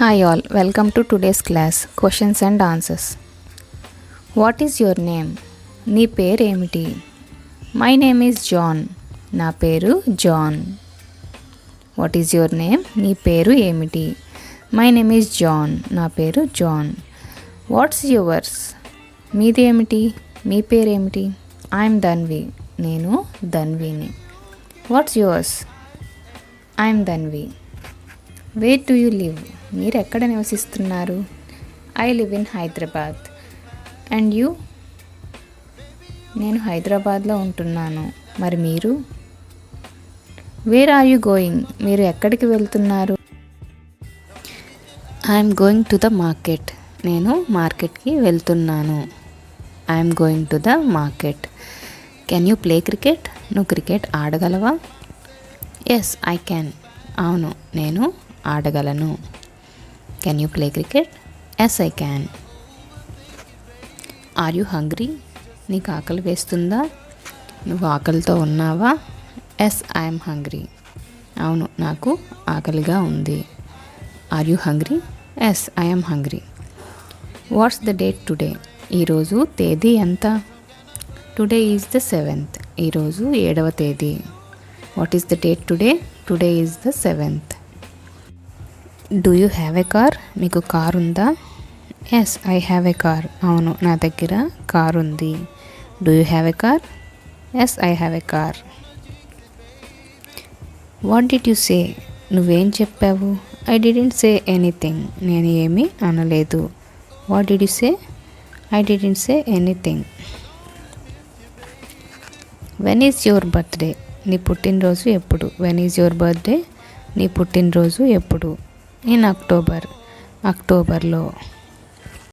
Hi all, welcome to today's class questions and answers. What is your name? నీ పేరు ఏమిటి? My name is John. నా పేరు John. What is your name? నీ పేరు ఏమిటి? My name is John. నా పేరు జాన్. What's yours? మీది ఏమిటి? మీ పేరు ఏమిటి? I'm ధన్వి. నేను Dhanvini. What's yours? I'm Dhanvi. Where do you live? మీరు ఎక్కడ నివసిస్తున్నారు? I live in Hyderabad. And you? నేను హైదరాబాద్లో ఉంటున్నాను. మరి మీరు? Where are you going? మీరు ఎక్కడికి వెళ్తున్నారు? I'm going to the market. నేను మార్కెట్కి వెళ్తున్నాను. I'm going to the market. Can you play cricket? నువ్వు క్రికెట్ ఆడగలవా? Yes I can. అవును, నేను ఆడగలను. Can you play cricket? Yes I can. Are you hungry? నీకు ఆకలి వేస్తుందా? నువ్వు ఆకలితో ఉన్నావా? Yes I'm hungry. అవును, నాకు ఆకలిగా ఉంది. Are you hungry? Yes I'm hungry. What's the date today? ఈరోజు తేదీ ఎంత? Today is the 7th. ఈరోజు 7వ తేదీ. What is the date today? Today is the 7th. Do you have a car? మీకు కార్ ఉందా? Yes I have a car. అవును, నా దగ్గర కార్ ఉంది. Do you have a car? Yes I have a car. What did you say? నువ్వేం చెప్పావు? I didn't say anything. నేను ఏమీ అనలేదు. What did you say? I didn't say anything. When is your birthday? నీ పుట్టినరోజు ఎప్పుడు? When is your birthday? నీ పుట్టినరోజు ఎప్పుడు? In October. అక్టోబర్లో.